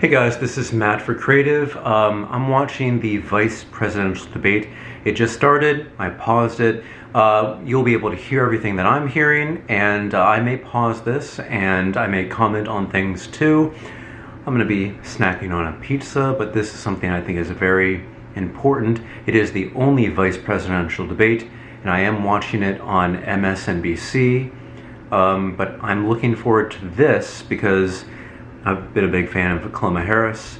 Hey guys, this is Matt for Creative. I'm watching the vice presidential debate. It just started. I paused it. You'll be able to hear everything that I'm hearing, and I may pause this and I may comment on things too. I'm going to be snacking on a pizza, but this is something I think is very important. It is the only vice presidential debate, and I am watching it on MSNBC. But I'm looking forward to this because I've been a big fan of Kamala Harris,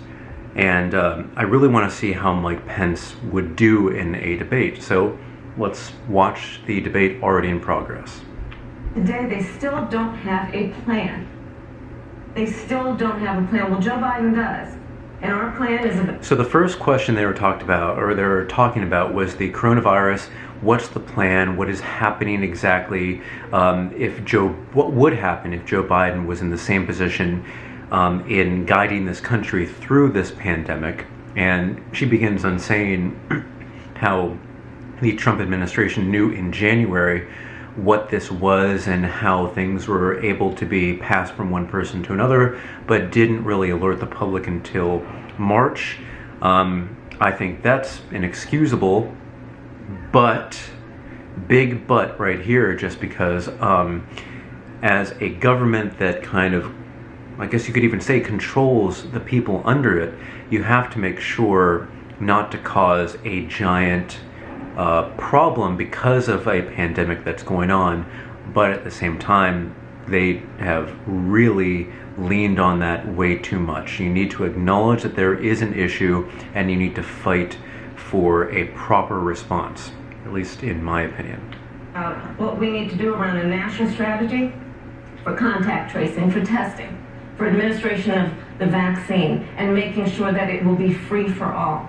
and I really want to see how Mike Pence would do in a debate. So let's watch the debate already in progress. Today, they still don't have a plan. They still don't have a plan. Well, Joe Biden does. And our plan is... So the first question they were talking about was the coronavirus. What's the plan? What is happening exactly? What would happen if Joe Biden was in the same position in guiding this country through this pandemic? And she begins on saying how the Trump administration knew in January what this was and how things were able to be passed from one person to another, but didn't really alert the public until March. I think that's inexcusable, but big but right here, just because as a government that kind of, I guess you could even say, controls the people under it, you have to make sure not to cause a giant problem because of a pandemic that's going on. But at the same time, they have really leaned on that way too much. You need to acknowledge that there is an issue, and you need to fight for a proper response, at least in my opinion. What we need to do around a national strategy for contact tracing, for testing, for administration of the vaccine, and making sure that it will be free for all.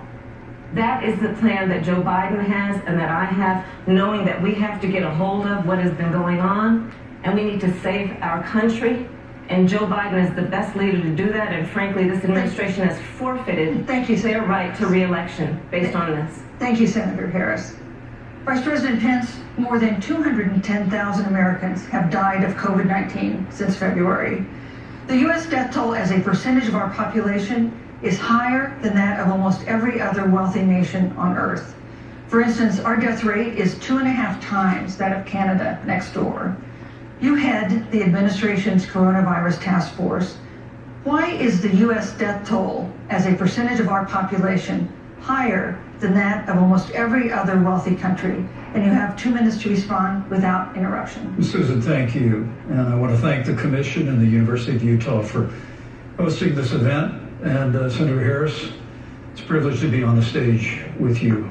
That is the plan that Joe Biden has and that I have, knowing that we have to get a hold of what has been going on, and we need to save our country. And Joe Biden is the best leader to do that, and frankly, this administration has forfeited their right to re-election based on this. Thank you, Senator Harris. Vice President Pence, more than 210,000 Americans have died of COVID-19 since February. The U.S. death toll as a percentage of our population is higher than that of almost every other wealthy nation on Earth. For instance, our death rate is 2.5 times that of Canada next door. You head the administration's coronavirus task force. Why is the U.S. death toll as a percentage of our population higher than that of almost every other wealthy country? And you have 2 minutes to respond without interruption. Susan, thank you. And I want to thank the Commission and the University of Utah for hosting this event. And Senator Harris, it's a privilege to be on the stage with you.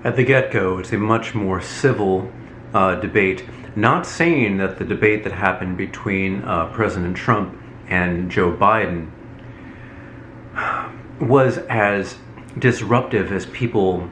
At the get-go, it's a much more civil debate. Not saying that the debate that happened between President Trump and Joe Biden was as disruptive as people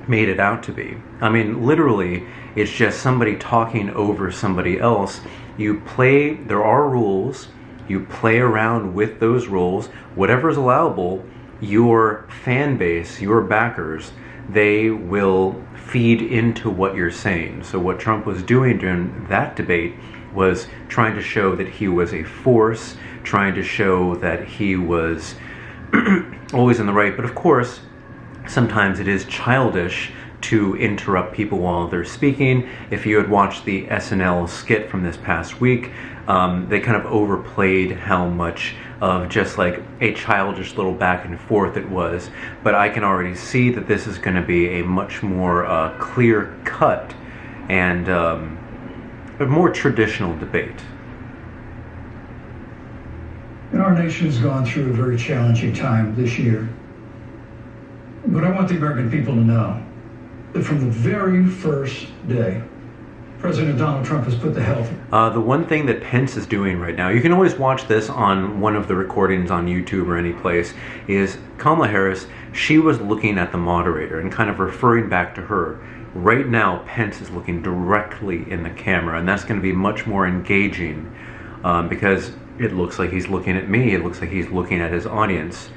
made it out to be. I mean, literally, it's just somebody talking over somebody else. There are rules. You play around with those rules. Whatever is allowable, your fan base, your backers, they will feed into what you're saying. So what Trump was doing during that debate was trying to show that he was a force, trying to show that he was always in the right. But of course, sometimes it is childish to interrupt people while they're speaking. If you had watched the SNL skit from this past week, they kind of overplayed how much of just like a childish little back and forth it was. But I can already see that this is going to be a much more clear cut and a more traditional debate. And our nation's gone through a very challenging time this year. But I want the American people to know that from the very first day, President Donald Trump has put the health. The one thing that Pence is doing right now, you can always watch this on one of the recordings on YouTube or any place, is Kamala Harris, she was looking at the moderator and kind of referring back to her. Right now, Pence is looking directly in the camera, and that's going to be much more engaging because it looks like he's looking at me. It looks like he's looking at his audience.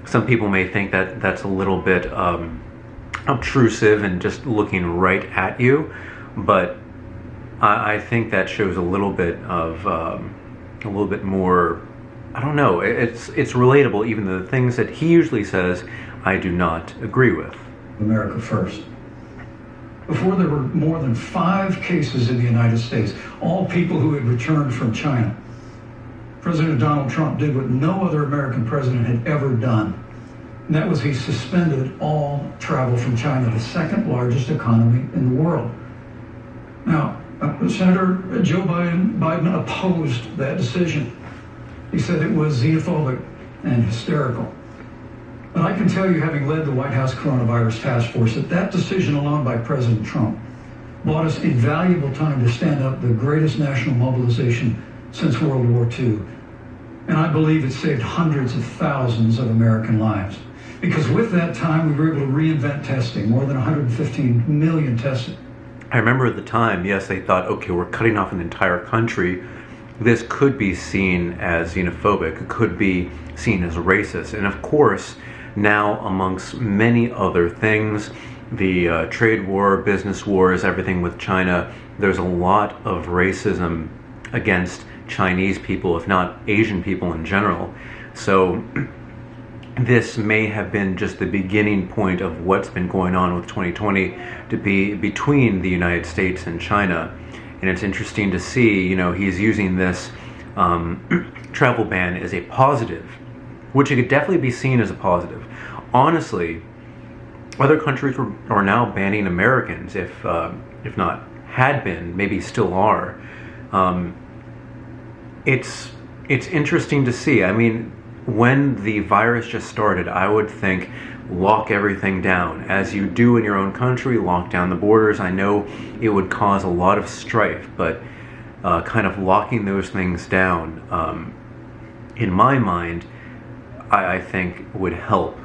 Some people may think that that's a little bit obtrusive and just looking right at you, but I think that shows a little bit more I don't know. It's relatable, even though the things that he usually says, I do not agree with. America first. Before there were more than 5 cases in the United States, all people who had returned from China, President Donald Trump did what no other American president had ever done. And that was he suspended all travel from China, the second largest economy in the world. Now, Senator Joe Biden opposed that decision. He said it was xenophobic and hysterical. But I can tell you, having led the White House Coronavirus Task Force, that decision alone by President Trump bought us invaluable time to stand up the greatest national mobilization since World War II. And I believe it saved hundreds of thousands of American lives. Because with that time, we were able to reinvent testing, more than 115 million tested. I remember at the time, yes, they thought, okay, we're cutting off an entire country. This could be seen as xenophobic, it could be seen as racist. And of course, now amongst many other things, the trade war, business wars, everything with China, there's a lot of racism against Chinese people, if not Asian people in general. So this may have been just the beginning point of what's been going on with 2020 to be between the United States and China. And it's interesting to see, you know, he's using this travel ban as a positive, which it could definitely be seen as a positive. Honestly, other countries are now banning Americans, if not had been, maybe still are. It's interesting to see. I mean, when the virus just started, I would think lock everything down. As you do in your own country, lock down the borders. I know it would cause a lot of strife, but kind of locking those things down, in my mind, I think would help.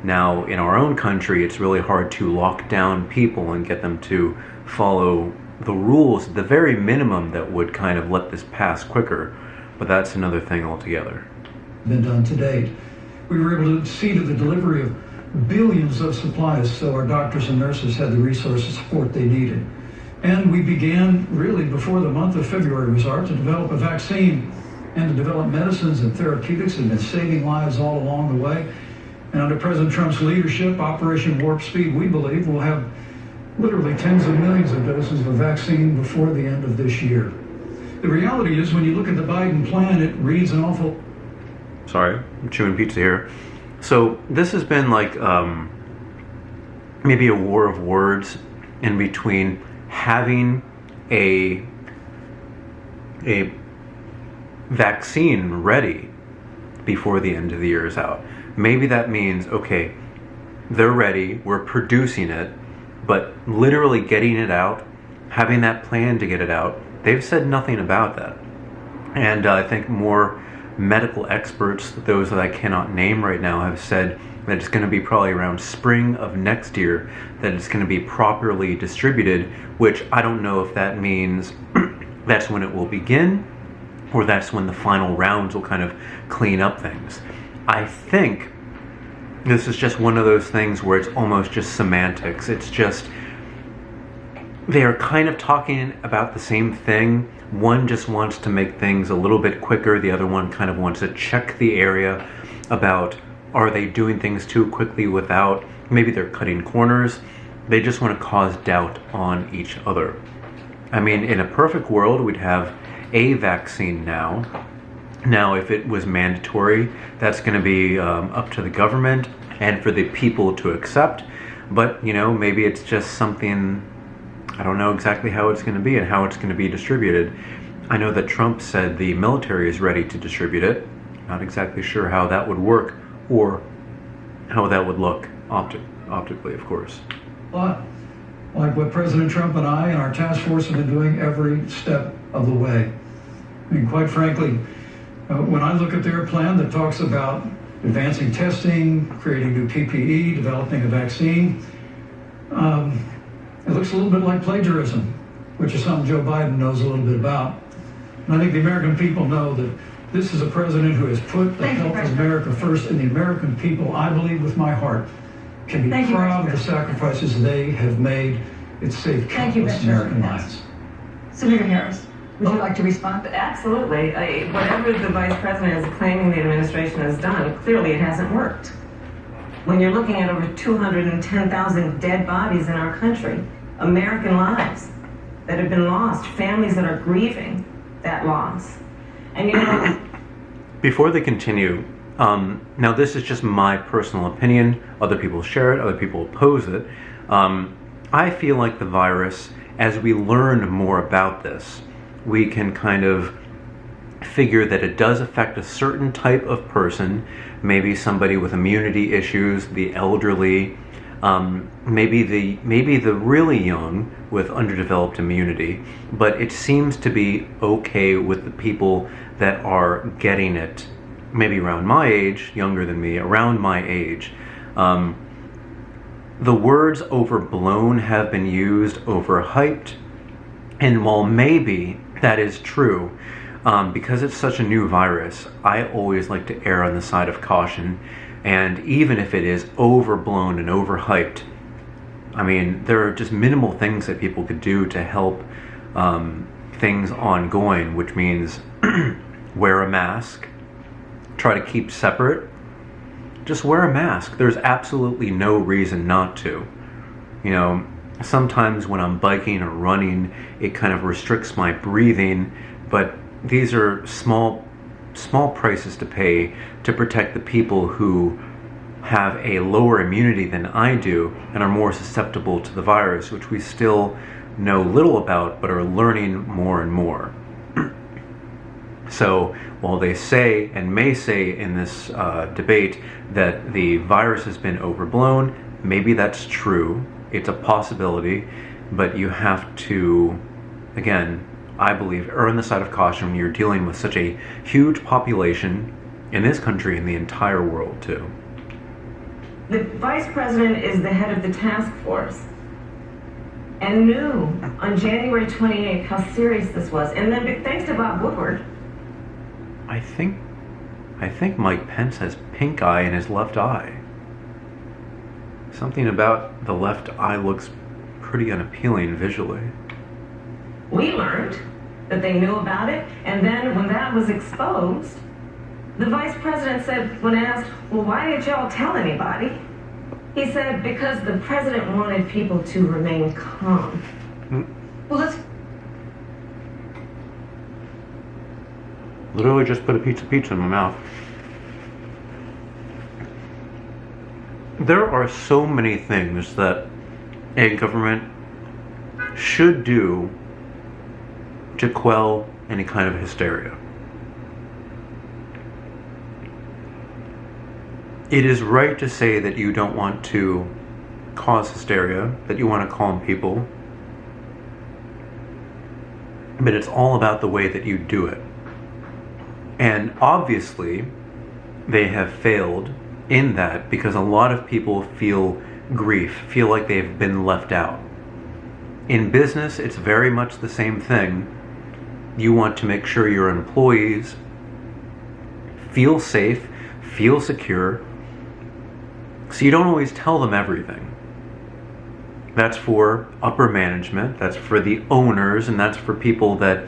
Now, in our own country, it's really hard to lock down people and get them to follow the rules, the very minimum that would kind of let this pass quicker. But that's another thing altogether. Been done to date. We were able to see to the delivery of billions of supplies so our doctors and nurses had the resources and support they needed. And we began really before the month of February was out to develop a vaccine and to develop medicines and therapeutics that have been saving lives all along the way. And under President Trump's leadership, Operation Warp Speed, we believe we'll have literally tens of millions of doses of vaccine before the end of this year. The reality is, when you look at the Biden plan, it reads an awful... Sorry, I'm chewing pizza here. So this has been like maybe a war of words in between having a vaccine ready before the end of the year is out. Maybe that means, okay, they're ready, we're producing it, but literally getting it out, having that plan to get it out, they've said nothing about that. And I think more medical experts, those that I cannot name right now, have said that it's going to be probably around spring of next year that it's going to be properly distributed, which I don't know if that means that's when it will begin or that's when the final rounds will kind of clean up things. I think this is just one of those things where it's almost just semantics. It's just they are kind of talking about the same thing. One just wants to make things a little bit quicker. The other one kind of wants to check the area about, are they doing things too quickly without, maybe they're cutting corners. They just want to cause doubt on each other. I mean, in a perfect world, we'd have a vaccine now. Now, if it was mandatory, that's going to be up to the government and for the people to accept. But, you know, maybe it's just something, I don't know exactly how it's going to be and how it's going to be distributed. I know that Trump said the military is ready to distribute it. Not exactly sure how that would work or how that would look optically, of course. But like what President Trump and I and our task force have been doing every step of the way. I mean, quite frankly, when I look at their plan that talks about advancing testing, creating new PPE, developing a vaccine, it looks a little bit like plagiarism, which is something Joe Biden knows a little bit about. And I think the American people know that this is a president who has put the health of America first, and the American people, I believe with my heart, can be proud of the sacrifices they have made. It's saved countless American lives. Senator Harris, Would you like to respond? Absolutely. Whatever the vice president is claiming the administration has done, clearly it hasn't worked. When you're looking at over 210,000 dead bodies in our country, American lives that have been lost, families that are grieving that loss. And you know, Before they continue, now this is just my personal opinion. Other people share it, other people oppose it. I feel like the virus, as we learn more about this, we can kind of figure that it does affect a certain type of person, maybe somebody with immunity issues, the elderly, maybe the really young with underdeveloped immunity, but it seems to be okay with the people that are getting it, maybe around my age, younger than me, around my age. The words overblown have been used, overhyped, and while maybe that is true, because it's such a new virus, I always like to err on the side of caution. And even if it is overblown and overhyped, I mean, there are just minimal things that people could do to help things ongoing, which means wear a mask, try to keep separate, just wear a mask. There's absolutely no reason not to. You know, sometimes when I'm biking or running, it kind of restricts my breathing, but these are small prices to pay to protect the people who have a lower immunity than I do and are more susceptible to the virus, which we still know little about but are learning more and more. So while they say and may say in this debate that the virus has been overblown, maybe that's true. It's a possibility, but you have to, again, I believe, err on the side of caution when you're dealing with such a huge population in this country and the entire world too. the vice president is the head of the task force and knew on January 28th how serious this was. And then thanks to Bob Woodward. I think Mike Pence has pink eye in his left eye. Something about the left eye looks pretty unappealing visually. We learned that they knew about it, and then when that was exposed, the vice president said, when asked, well, why did y'all tell anybody? He said, because the president wanted people to remain calm. Well, let's Literally just put a piece of pizza in my mouth. There are so many things that a government should do to quell any kind of hysteria. It is right to say that you don't want to cause hysteria, that you want to calm people, but it's all about the way that you do it. And obviously, they have failed in that because a lot of people feel grief, feel like they've been left out. In business, it's very much the same thing. You want to make sure your employees feel safe, feel secure, so you don't always tell them everything. That's for upper management, that's for the owners, and that's for people that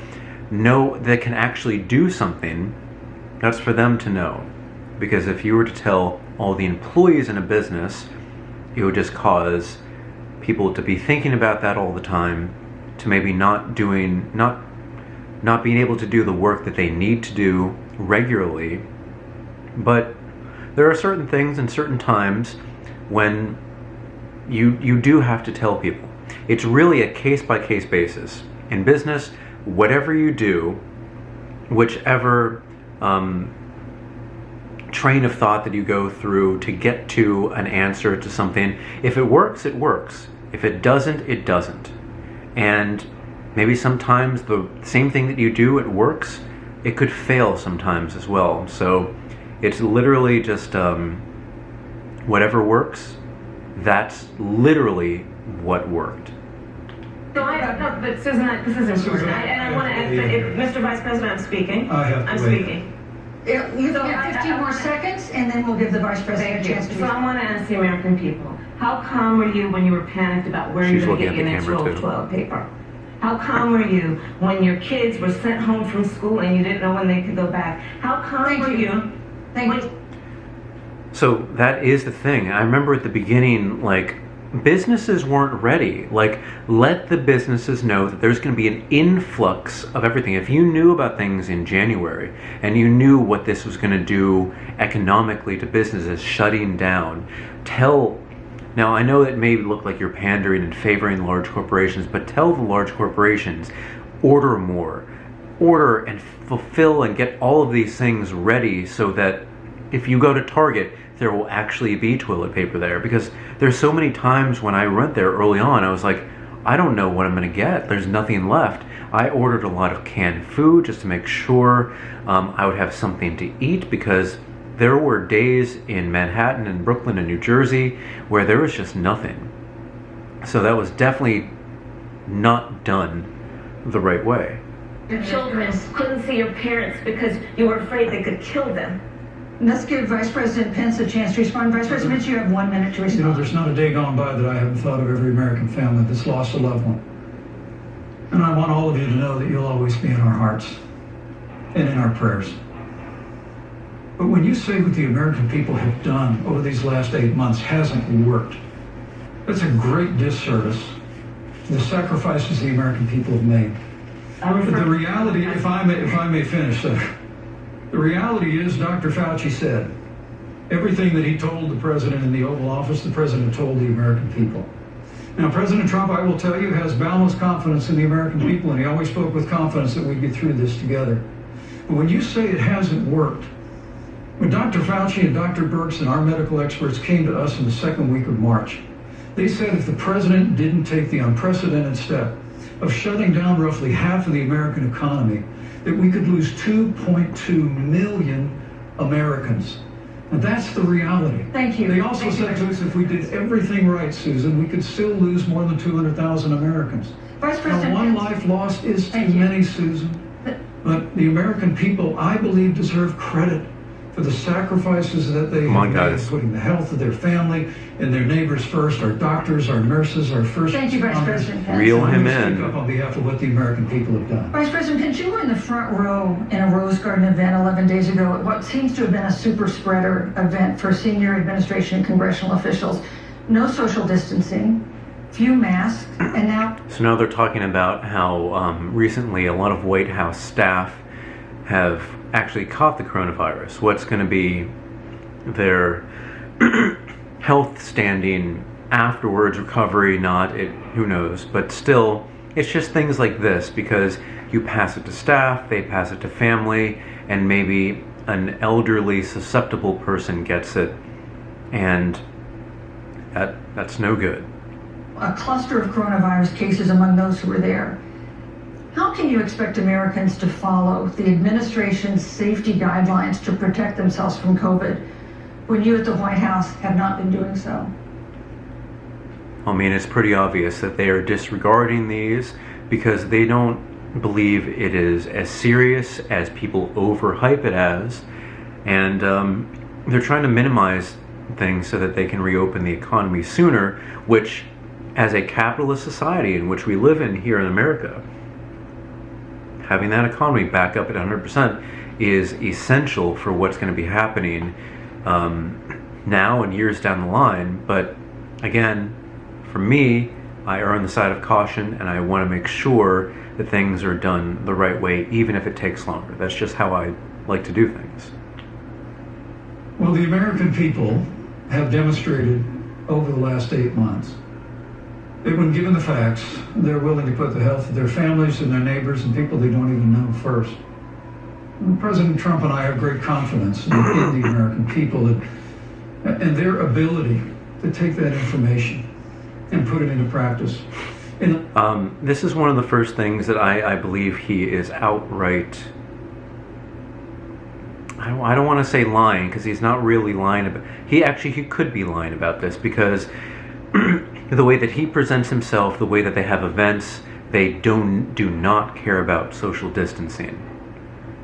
know that can actually do something. That's for them to know. Because if you were to tell all the employees in a business, it would just cause people to be thinking about that all the time, to maybe not being able to do the work that they need to do regularly. But there are certain things and certain times when you do have to tell people. It's really a case-by-case basis. In business, whatever you do, whichever train of thought that you go through to get to an answer to something, if it works, it works. If it doesn't, it doesn't. And maybe sometimes the same thing that you do, it works, it could fail sometimes as well. So it's literally just whatever works, that's literally what worked. So no, but Susan, this isn't Susan. I want to, Mr. Vice President, I'm speaking. I'm speaking. You have 15 more seconds, and then we'll give the vice president a chance to So I want to ask the American people, how calm were you when you were panicked about where you're going to get your next roll of toilet paper? How calm were you when your kids were sent home from school and you didn't know when they could go back? How calm were you? Thank you. So that is the thing. I remember at the beginning, like, businesses weren't ready. Like, let the businesses know that there's going to be an influx of everything. If you knew about things in January and you knew what this was going to do economically to businesses shutting down, now I know it may look like you're pandering and favoring large corporations, but tell the large corporations, order more, order and fulfill and get all of these things ready so that if you go to Target, there will actually be toilet paper there. Because there's so many times when I went there early on, I was like, I don't know what I'm going to get. There's nothing left. I ordered a lot of canned food just to make sure I would have something to eat, because there were days in Manhattan and Brooklyn and New Jersey where there was just nothing. So that was definitely not done the right way. Your children couldn't see your parents because you were afraid they could kill them. Let's give Vice President Pence a chance to respond. Vice President Pence, you have 1 minute to respond. You know, there's not a day gone by that I haven't thought of every American family that's lost a loved one. And I want all of you to know that you'll always be in our hearts and in our prayers. But when you say what the American people have done over these last 8 months hasn't worked, that's a great disservice to the sacrifices the American people have made. But the reality, if I may finish, the reality is, Dr. Fauci said, everything that he told the president in the Oval Office, the president told the American people. Now, President Trump, I will tell you, has boundless confidence in the American people, and he always spoke with confidence that we'd get through this together. But when you say it hasn't worked, when Dr. Fauci and Dr. Birx and our medical experts came to us in the second week of March, they said if the president didn't take the unprecedented step of shutting down roughly half of the American economy, that we could lose 2.2 million Americans. And that's the reality. Thank you. They also said to us, if we did everything right, Susan, we could still lose more than 200,000 Americans. Vice President Now, one Pence. life lost is too many, Susan. But the American people, I believe, deserve credit for the sacrifices that they have made, putting the health of their family and their neighbors first, our doctors, our nurses, our first Thank you, Vice responders. President Pence. Reel him I in. speak up on behalf of what the American people have done. Vice President Pence, you were in the front row in a Rose Garden event 11 days ago at what seems to have been a super spreader event for senior administration and congressional officials. No social distancing, few masks, and now... So now they're talking about how recently a lot of White House staff have actually caught the coronavirus. What's going to be their health standing afterwards, recovery, who knows. But still, it's just things like this, because you pass it to staff, they pass it to family, and maybe an elderly, susceptible person gets it, and that's no good. A cluster of coronavirus cases among those who were there. How can you expect Americans to follow the administration's safety guidelines to protect themselves from COVID when you at the White House have not been doing so? I mean, it's pretty obvious that they are disregarding these because they don't believe it is as serious as people overhype it as, and they're trying to minimize things so that they can reopen the economy sooner, which, as a capitalist society in which we live in here in America, having that economy back up at 100% is essential for what's going to be happening now and years down the line. But again, for me, I err on the side of caution, and I want to make sure that things are done the right way, even if it takes longer. That's just how I like to do things. Well, the American people have demonstrated over the last 8 months that when given the facts, they're willing to put the health of their families and their neighbors and people they don't even know first. And President Trump and I have great confidence in the American people and their ability to take that information and put it into practice. This is one of the first things that I believe he is outright, I don't want to say lying, because he's not really lying about, he could be lying about this, because the way that he presents himself, the way that they have events, they do not care about social distancing.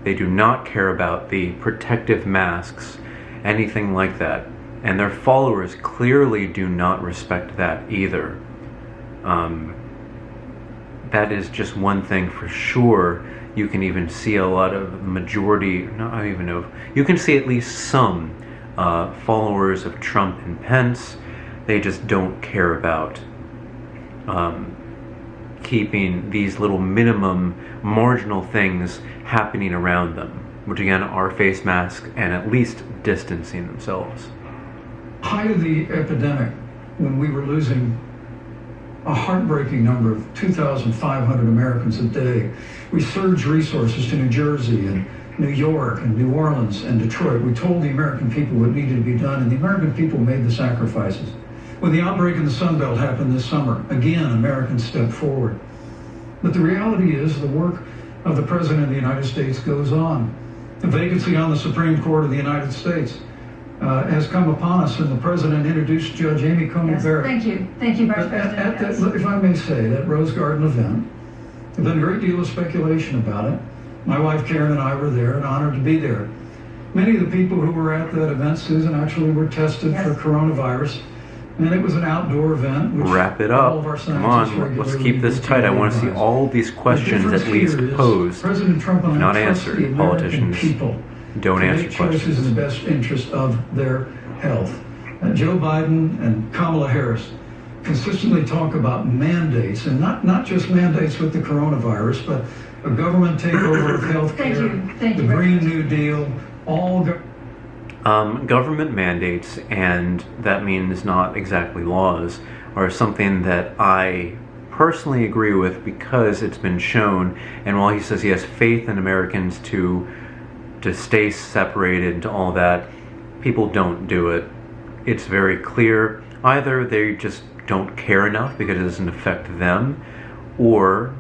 They do not care about the protective masks, anything like that. And their followers clearly do not respect that either. that is just one thing for sure. You can even see a lot of majority, no, I don't even know, you can see at least some followers of Trump and Pence. They just don't care about keeping these little minimum marginal things happening around them, which again are face masks and at least distancing themselves. Height of the epidemic, when we were losing a heartbreaking number of 2,500 Americans a day, we surged resources to New Jersey and New York and New Orleans and Detroit. We told the American people what needed to be done, and the American people made the sacrifices. When the outbreak in the Sun Belt happened this summer, again, Americans stepped forward. But the reality is the work of the President of the United States goes on. The vacancy on the Supreme Court of the United States has come upon us, and the President introduced Judge Amy Coney Barrett. Thank you, Vice President. At that, if I may say, that Rose Garden event, there's been a great deal of speculation about it. My wife Karen and I were there and honored to be there. Many of the people who were at that event, Susan, actually were tested for coronavirus. And it was an outdoor event. Which wrap it all up. of our Come on, let's keep this tight. I want to see all these questions at least posed, President Trump and I not trust the answered. American Politicians people don't to answer make choices in questions. the best interest of their health. Joe Biden and Kamala Harris consistently talk about mandates, and not just mandates with the coronavirus, but a government takeover of health care, Thank you, the Green New Deal, all government mandates, and that means not exactly laws, are something that I personally agree with because it's been shown. And while he says he has faith in Americans to stay separated and all that, people don't do it. It's very clear. Either they just don't care enough because it doesn't affect them, or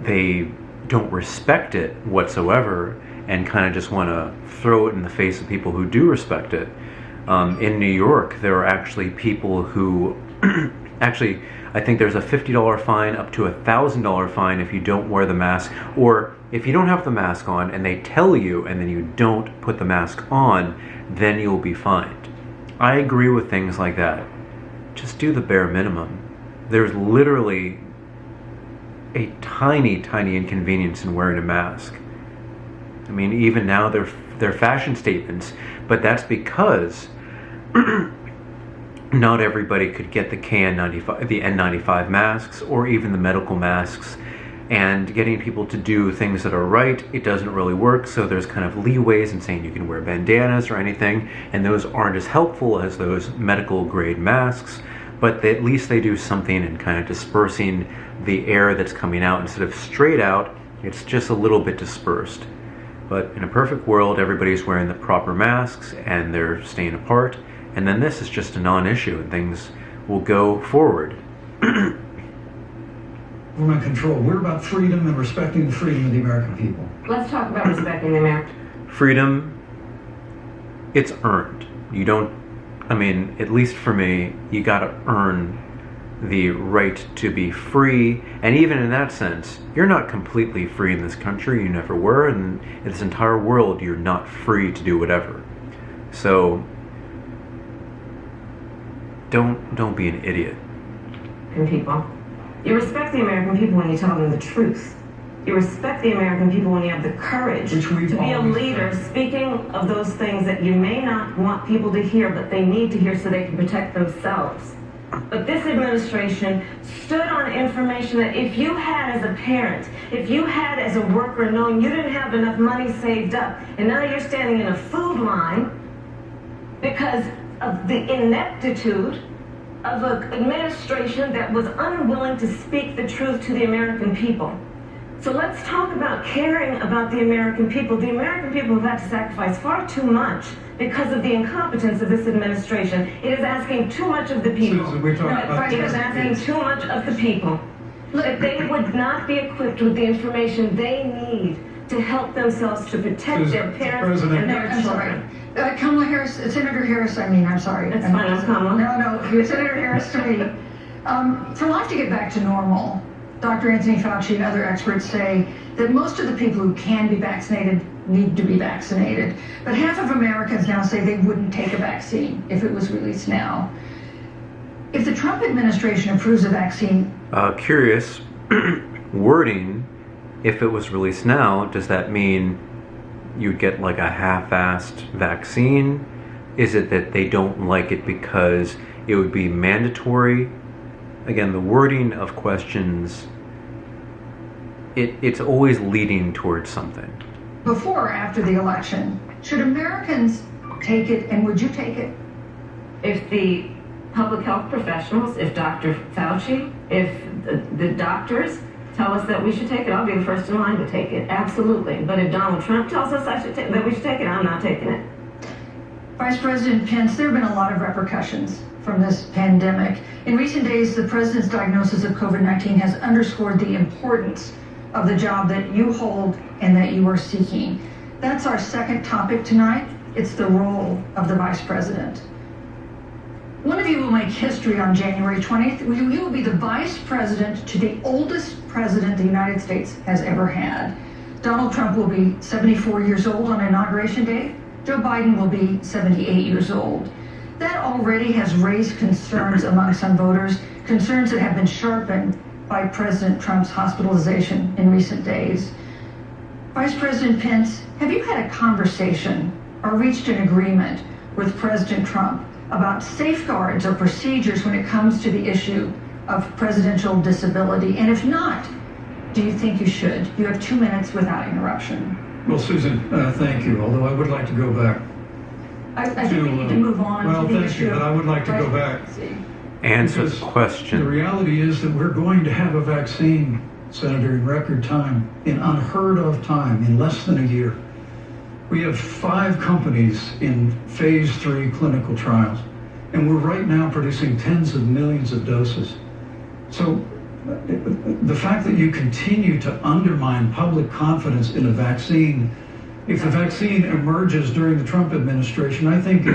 they don't respect it whatsoever and kind of just want to throw it in the face of people who do respect it. In New York, there are actually people who actually, I think there's a $50 fine up to a $1,000 fine if you don't wear the mask, or if you don't have the mask on and they tell you and then you don't put the mask on, then you'll be fined. I agree with things like that. Just do the bare minimum. There's literally a tiny, tiny inconvenience in wearing a mask. I mean, even now they're fashion statements, but that's because not everybody could get the KN95, the N95 masks, or even the medical masks. And getting people to do things that are right, it doesn't really work. So there's kind of leeways in saying you can wear bandanas or anything, and those aren't as helpful as those medical grade masks. But at least they do something in kind of dispersing the air that's coming out. Instead of straight out, it's just a little bit dispersed. But in a perfect world, everybody's wearing the proper masks and they're staying apart. And then this is just a non-issue and things will go forward. government control. We're about freedom and respecting the freedom of the American people. Let's talk about respecting the American. Freedom, it's earned. You don't, I mean, at least for me, you gotta earn the right to be free. And even in that sense, you're not completely free in this country. You never were. And in this entire world, you're not free to do whatever. So don't be an idiot. People. You respect the American people when you tell them the truth. You respect the American people when you have the courage to be a leader, speaking of those things that you may not want people to hear, but they need to hear so they can protect themselves. But this administration stood on information that if you had as a parent, if you had as a worker, knowing you didn't have enough money saved up, and now you're standing in a food line because of the ineptitude of an administration that was unwilling to speak the truth to the American people. So let's talk about caring about the American people. The American people have had to sacrifice far too much because of the incompetence of this administration. It is asking too much of the people. Susan, we're talking about it is asking too much of the people. That they would not be equipped with the information they need to help themselves to protect their parents and their children. Kamala Harris, Senator Harris, I'm sorry. That's fine, I'm Kamala. No, Senator Harris to me. For life to get back to normal, Dr. Anthony Fauci and other experts say that most of the people who can be vaccinated need to be vaccinated. But half of Americans now say they wouldn't take a vaccine if it was released now. If the Trump administration approves a vaccine, Curious wording. If it was released now, does that mean you'd get like a half-assed vaccine? Is it that they don't like it because it would be mandatory? Again, the wording of questions, it's always leading towards something. before or after the election, should Americans take it, and would you take it? If the public health professionals, if Dr. Fauci, if the doctors tell us that we should take it, I'll be the first in line to take it, absolutely. But if Donald Trump tells us that we should take it, I'm not taking it. Vice President Pence, there have been a lot of repercussions from this pandemic. In recent days, the president's diagnosis of COVID-19 has underscored the importance of the job that you hold and that you are seeking. That's our second topic tonight. It's the role of the vice president. One of you will make history on January 20th. You will be the vice president to the oldest president the United States has ever had. Donald Trump will be 74 years old on Inauguration Day. Joe Biden will be 78 years old. That already has raised concerns among some voters, concerns that have been sharpened by President Trump's hospitalization in recent days. Vice President Pence, have you had a conversation or reached an agreement with President Trump about safeguards or procedures when it comes to the issue of presidential disability? And if not, do you think you should? You have 2 minutes without interruption. Well, Susan, thank you, although I would like to go back. I think we need to move on well, to the thank issue you, but I would like to go back. Answer Because the question. The reality is that we're going to have a vaccine, Senator, in record time, in unheard of time, in less than a year. We have 5 companies in phase 3 clinical trials, and we're right now producing tens of millions of doses. So the fact that you continue to undermine public confidence in a vaccine, if the vaccine emerges during the Trump administration, I think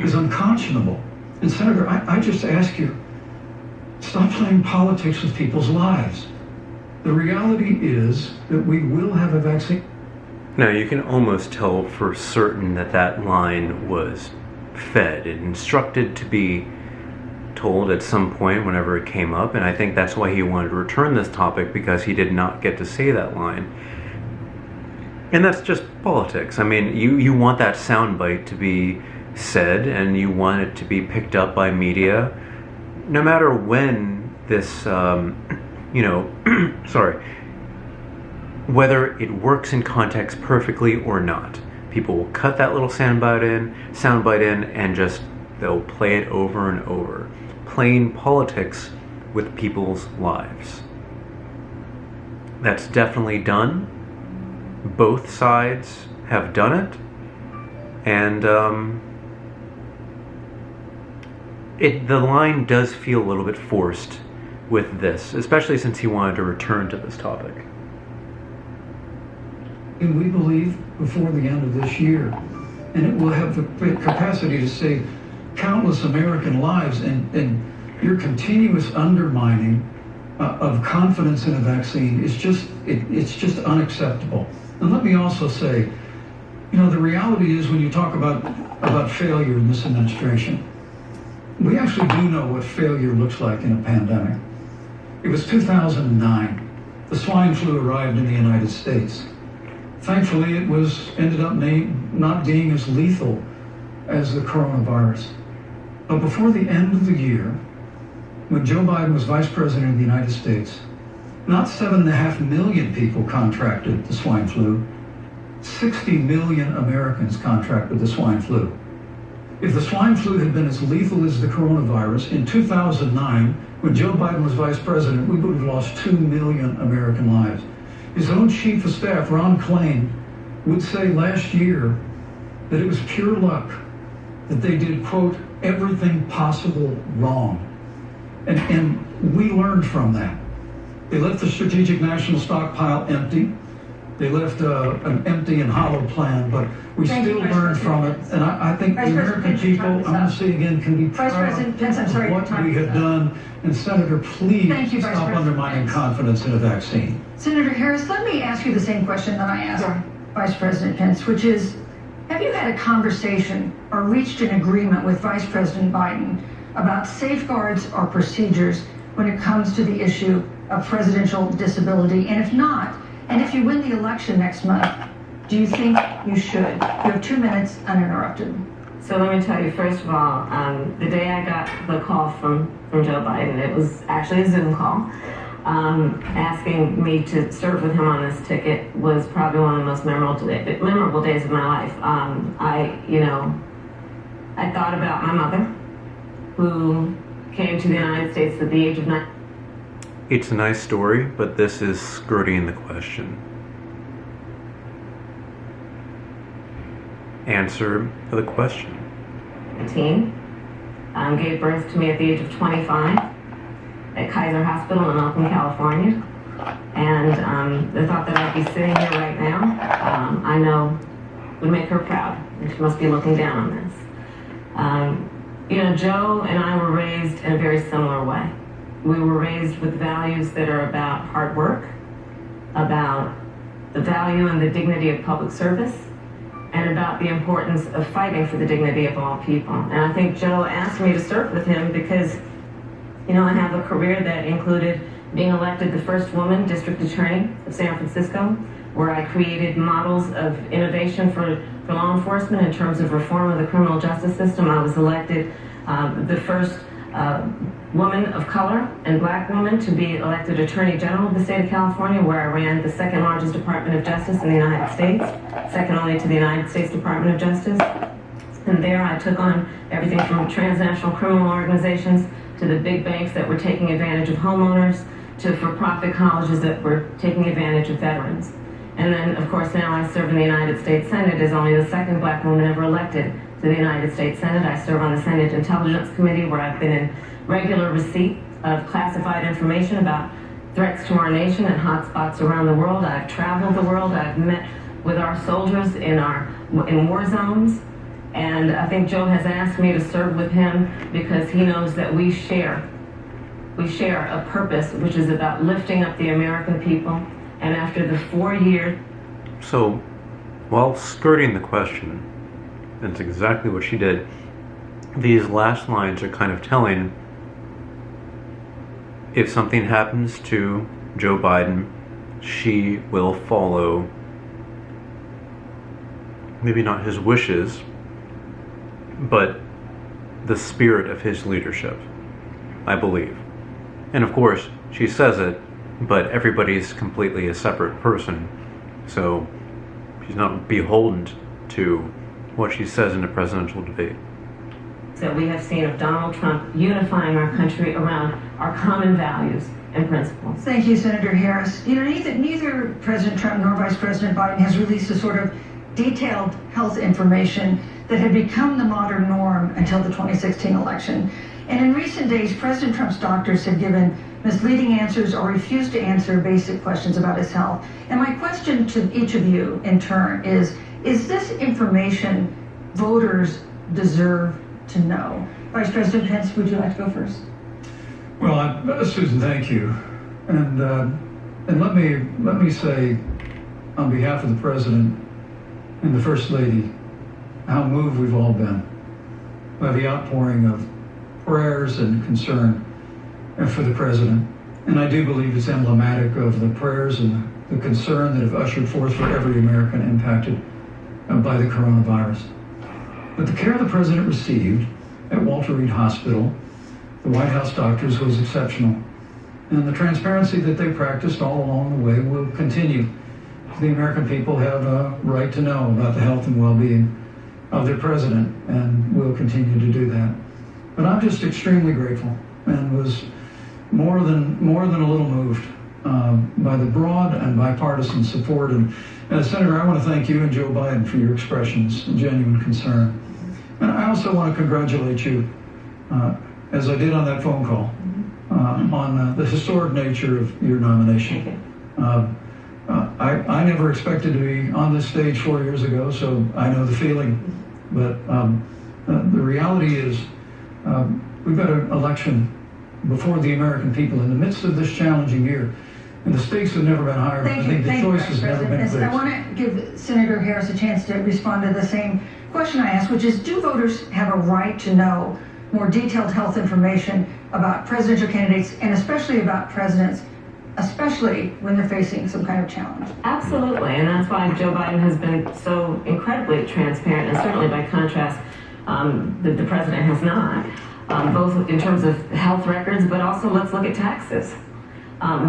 is unconscionable. And Senator, I just ask you, stop playing politics with people's lives. The reality is that we will have a vaccine. Now, you can almost tell for certain that that line was fed and instructed to be told at some point whenever it came up, and I think that's why he wanted to return this topic, because he did not get to say that line. And that's just politics. I mean, you want that soundbite to be said, and you want it to be picked up by media, no matter when this, whether it works in context perfectly or not. People will cut that little soundbite in, and just they'll play it over and over, playing politics with people's lives. That's definitely done. Both sides have done it, and the line does feel a little bit forced with this, especially since he wanted to return to this topic. And we believe before the end of this year, and it will have the capacity to save countless American lives, and your continuous undermining of confidence in a vaccine is it's just unacceptable. And let me also say, the reality is when you talk about failure in this administration, we actually do know what failure looks like in a pandemic. It was 2009. The swine flu arrived in the United States. Thankfully, it ended up not being as lethal as the coronavirus. But before the end of the year, when Joe Biden was vice president of the United States, not 7.5 million people contracted the swine flu. 60 million Americans contracted the swine flu. If the swine flu had been as lethal as the coronavirus, in 2009, when Joe Biden was vice president, we would have lost 2 million American lives. His own chief of staff, Ron Klain, would say last year that it was pure luck that they did, quote, everything possible wrong. And we learned from that. They left the strategic national stockpile empty. They left an empty and hollow plan, but we still learned from it. And I think the American people, I'm going to say again, can be proud of what we have done. And Senator, please stop undermining confidence in a vaccine. Senator Harris, let me ask you the same question that I asked Vice President Pence, which is, have you had a conversation or reached an agreement with Vice President Biden about safeguards or procedures when it comes to the issue of presidential disability? And if not, and if you win the election next month, do you think you should? You have 2 minutes uninterrupted. So let me tell you, first of all, the day I got the call from Joe Biden, it was actually a Zoom call, asking me to serve with him on this ticket was probably one of the most memorable days of my life. I thought about my mother, who came to the United States at the age of 9. It's a nice story, but this is skirting the question. Answer the question. 19, gave birth to me at the age of 25 at Kaiser Hospital in Oakland, California. And the thought that I'd be sitting here right now, I know would make her proud. And she must be looking down on this. Joe and I were raised in a very similar way. We were raised with values that are about hard work, about the value and the dignity of public service, and about the importance of fighting for the dignity of all people. And I think Joe asked me to serve with him because, I have a career that included being elected the first woman district attorney of San Francisco, where I created models of innovation for law enforcement in terms of reform of the criminal justice system. I was elected the first woman of color and black woman to be elected Attorney General of the state of California, where I ran the second largest Department of Justice in the United States, second only to the United States Department of Justice. And there I took on everything from transnational criminal organizations to the big banks that were taking advantage of homeowners to for-profit colleges that were taking advantage of veterans. And then, of course, now I serve in the United States Senate as only the second black woman ever elected to the United States Senate. I serve on the Senate Intelligence Committee, where I've been in regular receipt of classified information about threats to our nation and hotspots around the world. I've traveled the world. I've met with our soldiers in war zones. And I think Joe has asked me to serve with him because he knows that we share a purpose, which is about lifting up the American people. And after the 4 years... So, while skirting the question, that's exactly what she did, these last lines are kind of telling. If something happens to Joe Biden, she will follow, maybe not his wishes, but the spirit of his leadership, I believe. And of course, she says it, but everybody's completely a separate person, so she's not beholden to what she says in a presidential debate. That we have seen of Donald Trump unifying our country around our common values and principles. Thank you, Senator Harris. Neither President Trump nor Vice President Biden has released a sort of detailed health information that had become the modern norm until the 2016 election. And in recent days, President Trump's doctors have given misleading answers or refused to answer basic questions about his health. And my question to each of you in turn is this information voters deserve to know? Vice President Pence, would you like to go first? Well, Susan, thank you. And let me say, on behalf of the President and the First Lady, how moved we've all been by the outpouring of prayers and concern for the President. And I do believe it's emblematic of the prayers and the concern that have ushered forth for every American impacted by the coronavirus. But the care the President received at Walter Reed Hospital, the White House doctors, was exceptional. And the transparency that they practiced all along the way will continue. The American people have a right to know about the health and well-being of their President, and will continue to do that. But I'm just extremely grateful and was more than a little moved by the broad and bipartisan support. And Senator, I want to thank you and Joe Biden for your expressions of genuine concern. And I also want to congratulate you, as I did on that phone call, on the historic nature of your nomination. I never expected to be on this stage 4 years ago, so I know the feeling. But the reality is we've got an election before the American people in the midst of this challenging year. And the stakes have never been higher. I think the choice has never been clearer. I want to give Senator Harris a chance to respond to the same question I asked, which is, do voters have a right to know more detailed health information about presidential candidates and especially about presidents, especially when they're facing some kind of challenge? Absolutely, and that's why Joe Biden has been so incredibly transparent, and certainly by contrast, the president has not, both in terms of health records, but also let's look at taxes.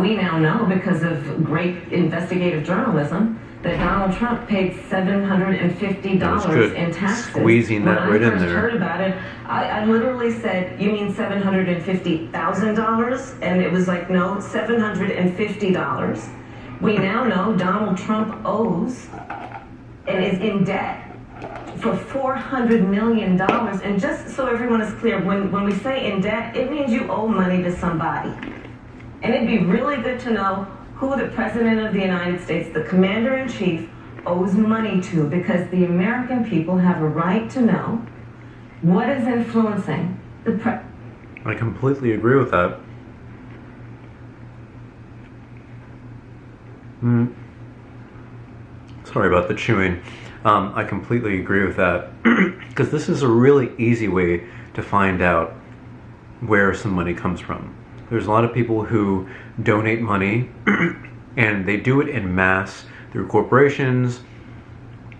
We now know, because of great investigative journalism, that Donald Trump paid $750 in taxes. Squeezing that right in there. When I first heard about it, I literally said, "You mean $750,000?" And it was like, no, $750. We now know Donald Trump owes and is in debt for $400 million. And just so everyone is clear, when we say in debt, it means you owe money to somebody. And it'd be really good to know who the President of the United States, the Commander-in-Chief, owes money to, because the American people have a right to know what is influencing the I completely agree with that. Sorry about the chewing. I completely agree with that, because this is a really easy way to find out where some money comes from. There's a lot of people who donate money and they do it in mass through corporations.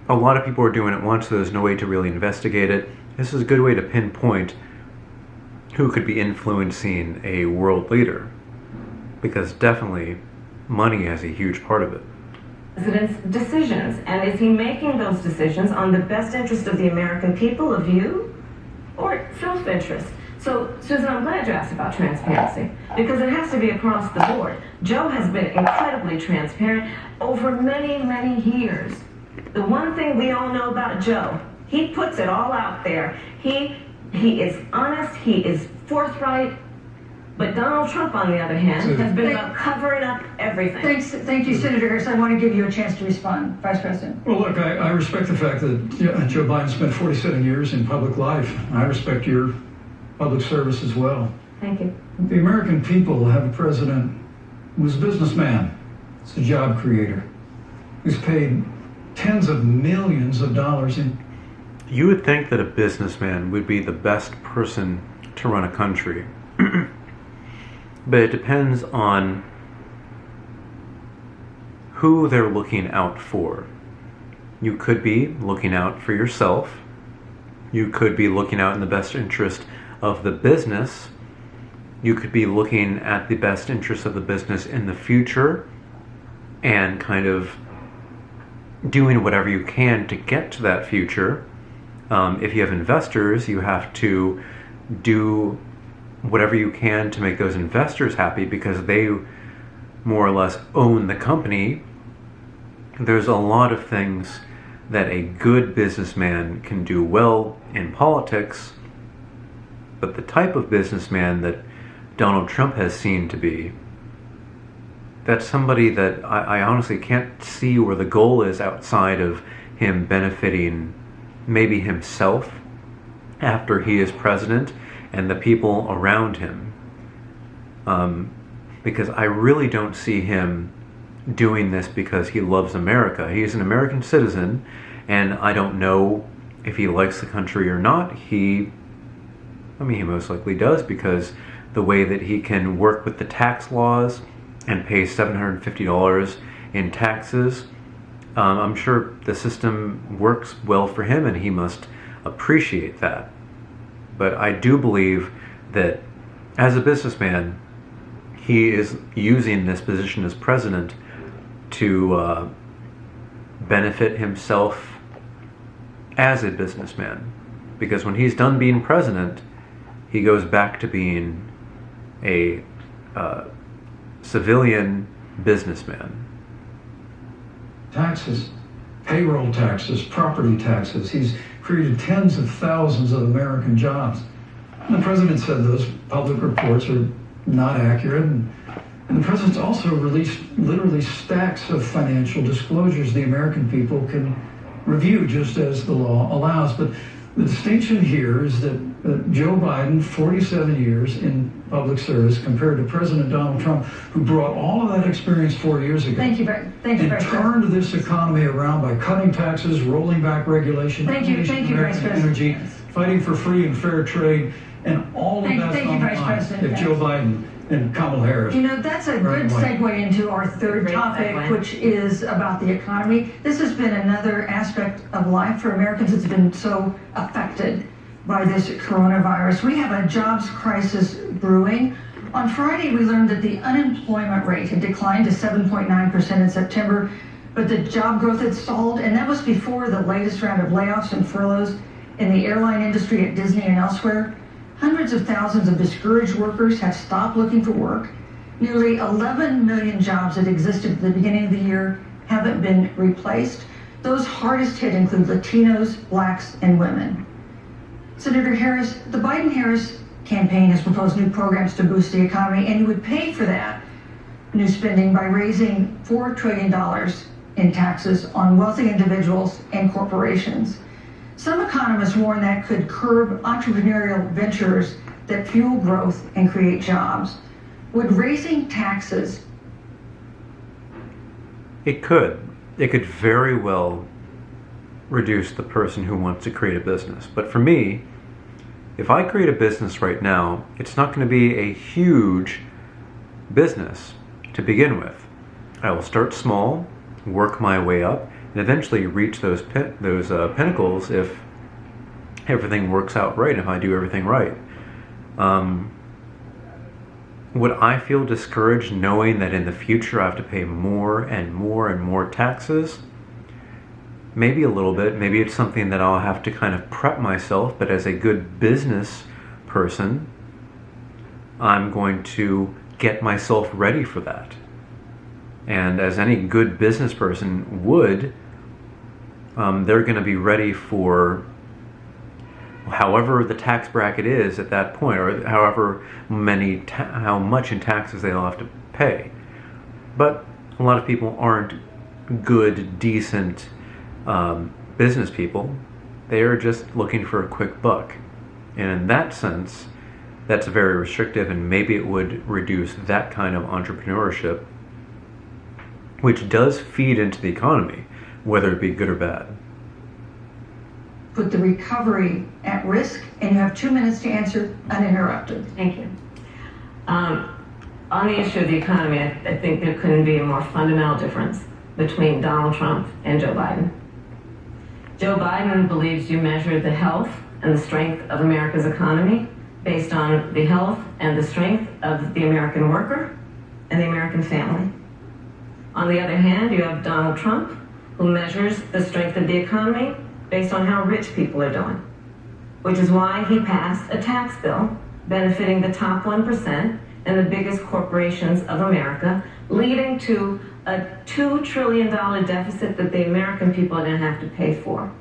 A lot of people are doing it once, so there's no way to really investigate it. This is a good way to pinpoint who could be influencing a world leader, because definitely money has a huge part of it. President's decisions, and is he making those decisions on the best interest of the American people, of you, or self-interest? So, Susan, I'm glad you asked about transparency, because it has to be across the board. Joe has been incredibly transparent over many, many years. The one thing we all know about Joe, he puts it all out there. He is honest, he is forthright, but Donald Trump, on the other hand, has been about covering up everything. Thank you, Senator Harris. I want to give you a chance to respond, Vice President. Well, look, I respect the fact that Joe Biden spent 47 years in public life. I respect your public service as well. Thank you. The American people have a president who's a businessman, he's a job creator, who's paid tens of millions of dollars in. You would think that a businessman would be the best person to run a country. But it depends on who they're looking out for. You could be looking out for yourself. You could be looking out in the best interest of the business. You could be looking at the best interest of the business in the future and kind of doing whatever you can to get to that future. If you have investors, you have to do whatever you can to make those investors happy, because they more or less own the company. There's a lot of things that a good businessman can do well in politics, but the type of businessman that Donald Trump has seen to be, that's somebody that I honestly can't see where the goal is outside of him benefiting maybe himself after he is president and the people around him. Because I really don't see him doing this because he loves America. He's an American citizen, and I don't know if he likes the country or not. He most likely does, because the way that he can work with the tax laws and pay $750 in taxes, I'm sure the system works well for him, and he must appreciate that. But I do believe that as a businessman, he is using this position as president to benefit himself as a businessman. Because when he's done being president, he goes back to being a civilian businessman. Taxes, payroll taxes, property taxes. He's created tens of thousands of American jobs. And the president said those public reports are not accurate. And the president's also released literally stacks of financial disclosures the American people can review just as the law allows. But The distinction here is that Joe Biden, 47 years in public service, compared to President Donald Trump, who brought all of that experience 4 years ago. Thank you, Vice and turned this economy around by cutting taxes, rolling back regulation, Thank you, Vice President. energy, fighting for free and fair trade, and all of that's on the line if Joe Biden and Kamala Harris. You know, that's a good segue into our third topic, which is about the economy. This has been another aspect of life for Americans that's been so affected by this coronavirus. We have a jobs crisis brewing. On Friday, we learned that the unemployment rate had declined to 7.9% in September, but the job growth had stalled, and that was before the latest round of layoffs and furloughs in the airline industry at Disney and elsewhere. Hundreds of thousands of discouraged workers have stopped looking for work. Nearly 11 million jobs that existed at the beginning of the year haven't been replaced. Those hardest hit include Latinos, blacks, and women. Senator Harris, the Biden-Harris campaign has proposed new programs to boost the economy, and you would pay for that new spending by raising $4 trillion in taxes on wealthy individuals and corporations. Some economists warn that could curb entrepreneurial ventures that fuel growth and create jobs. Would raising taxes? It could. It could very well reduce the person who wants to create a business. But for me, if I create a business right now, it's not going to be a huge business to begin with. I will start small, work my way up, and eventually reach those pinnacles if everything works out right, if I do everything right. Would I feel discouraged knowing that in the future I have to pay more and more and more taxes? Maybe a little bit. Maybe it's something that I'll have to kind of prep myself, but as a good business person, I'm going to get myself ready for that. And as any good business person would, they're going to be ready for however the tax bracket is at that point, or however how much in taxes they'll have to pay. But a lot of people aren't good, decent business people. They are just looking for a quick buck. And in that sense, that's very restrictive, and maybe it would reduce that kind of entrepreneurship, which does feed into the economy, whether it be good or bad. Put the recovery at risk, and you have 2 minutes to answer uninterrupted. Thank you. On the issue of the economy, I think there couldn't be a more fundamental difference between Donald Trump and Joe Biden. Joe Biden believes you measure the health and the strength of America's economy based on the health and the strength of the American worker and the American family. On the other hand, you have Donald Trump, who measures the strength of the economy based on how rich people are doing, which is why he passed a tax bill benefiting the top 1% and the biggest corporations of America, leading to a $2 trillion deficit that the American people are going to have to pay for.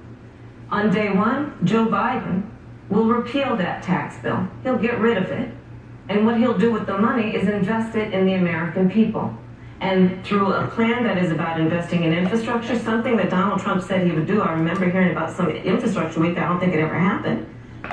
On day one, Joe Biden will repeal that tax bill. He'll get rid of it. And what he'll do with the money is invest it in the American people. And through a plan that is about investing in infrastructure, something that Donald Trump said he would do. I remember hearing about some infrastructure week. I don't think it ever happened.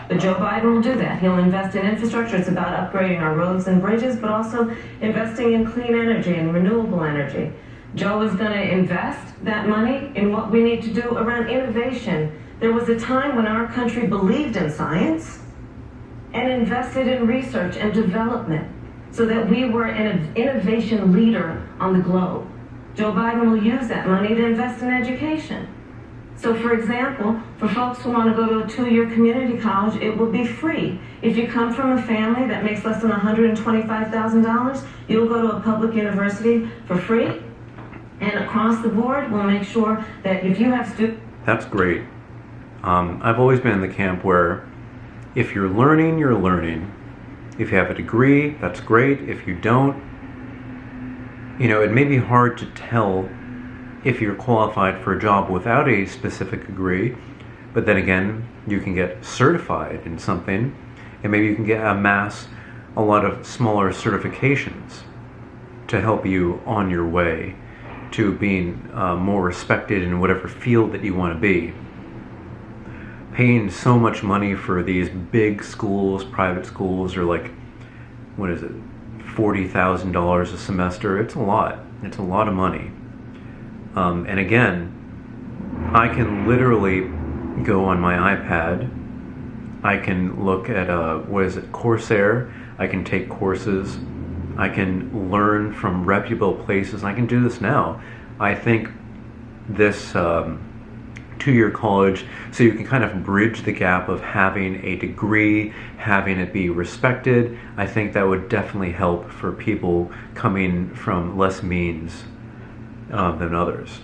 But Joe Biden will do that. He'll invest in infrastructure. It's about upgrading our roads and bridges, but also investing in clean energy and renewable energy. Joe is going to invest that money in what we need to do around innovation. There was a time when our country believed in science and invested in research and development, so that we were an innovation leader on the globe. Joe Biden will use that money to invest in education. So for example, for folks who want to go to a 2-year community college, it will be free. If you come from a family that makes less than $125,000, you'll go to a public university for free. And across the board, we'll make sure that if you have students... That's great. I've always been in the camp where if you're learning, you're learning. If you have a degree, that's great. If you don't, it may be hard to tell if you're qualified for a job without a specific degree, but then again, you can get certified in something, and maybe you can amass a lot of smaller certifications to help you on your way to being more respected in whatever field that you want to be. paying so much money for these big schools, private schools, are like, what is it, $40,000 a semester. It's a lot. It's a lot of money. And again, I can literally go on my iPad. I can look at Coursera. I can take courses. I can learn from reputable places. I can do this now. I think this 2-year college, so you can kind of bridge the gap of having a degree, having it be respected. I think that would definitely help for people coming from less means than others.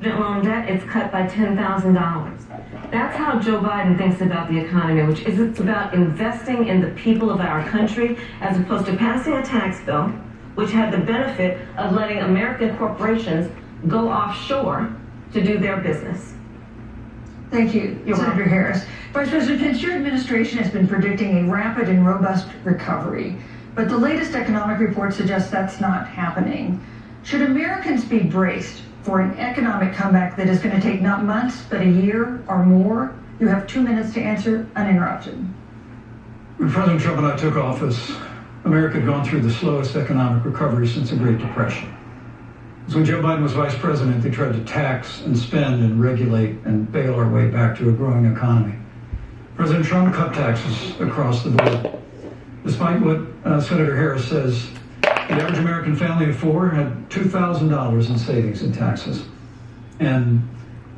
Student loan debt is cut by $10,000. That's how Joe Biden thinks about the economy, which is it's about investing in the people of our country as opposed to passing a tax bill, which had the benefit of letting American corporations go offshore to do their business. Thank you, You're Senator welcome. Harris. Vice President Pence, your administration has been predicting a rapid and robust recovery, but the latest economic report suggests that's not happening. Should Americans be braced for an economic comeback that is going to take not months, but a year or more? You have 2 minutes to answer uninterrupted. When President Trump and I took office, America had gone through the slowest economic recovery since the Great Depression. So when Joe Biden was vice president, they tried to tax and spend and regulate and bail our way back to a growing economy. President Trump cut taxes across the board. Despite what Senator Harris says, the average American family of 4 had $2,000 in savings in taxes. And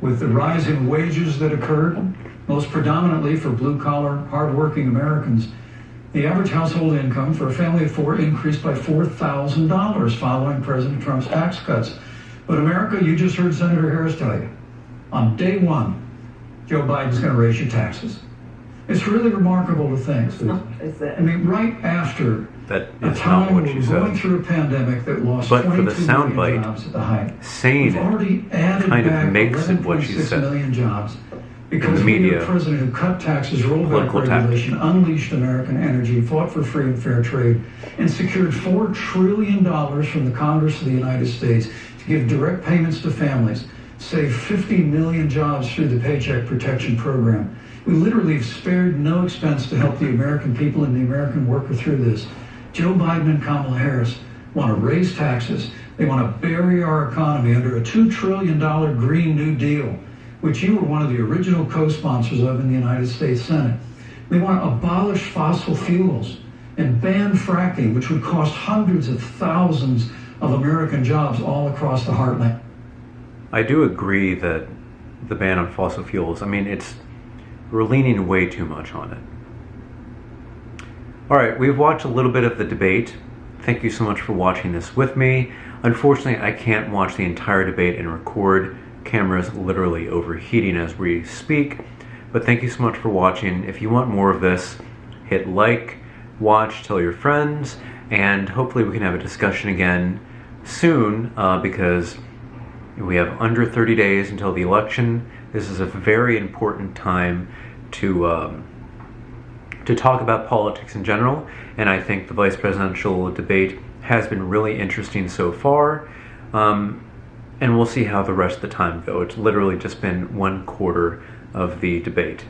with the rise in wages that occurred, most predominantly for blue-collar, hardworking Americans, the average household income for a family of 4 increased by $4,000 following President Trump's tax cuts. But America, you just heard Senator Harris tell you, on day 1, Joe Biden's going to raise your taxes. It's really remarkable to think. I mean, right after That a is not time what when she we're going said. through a pandemic that lost But for the 22 soundbite, million jobs at the height, saying we've it already added kind of back makes it what she 11.6 said. million jobs because the we had media, a president who cut taxes, rolled back political tactics. regulation, unleashed American energy, fought for free and fair trade, and secured $4 trillion from the Congress of the United States to give direct payments to families, save 50 million jobs through the Paycheck Protection Program. We literally have spared no expense to help the American people and the American worker through this. Joe Biden and Kamala Harris want to raise taxes. They want to bury our economy under a $2 trillion Green New Deal, which you were one of the original co-sponsors of in the United States Senate. They want to abolish fossil fuels and ban fracking, which would cost hundreds of thousands of American jobs all across the heartland. I do agree that the ban on fossil fuels, I mean, we're leaning way too much on it. All right, we've watched a little bit of the debate. Thank you so much for watching this with me. Unfortunately, I can't watch the entire debate and record. Camera's literally overheating as we speak. But thank you so much for watching. If you want more of this, hit like, watch, tell your friends, and hopefully we can have a discussion again soon because we have under 30 days until the election. This is a very important time to talk about politics in general, and I think the vice presidential debate has been really interesting so far, and we'll see how the rest of the time go. It's literally just been 1/4 of the debate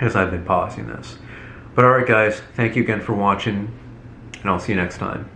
as I've been pausing this. But alright guys, thank you again for watching, and I'll see you next time.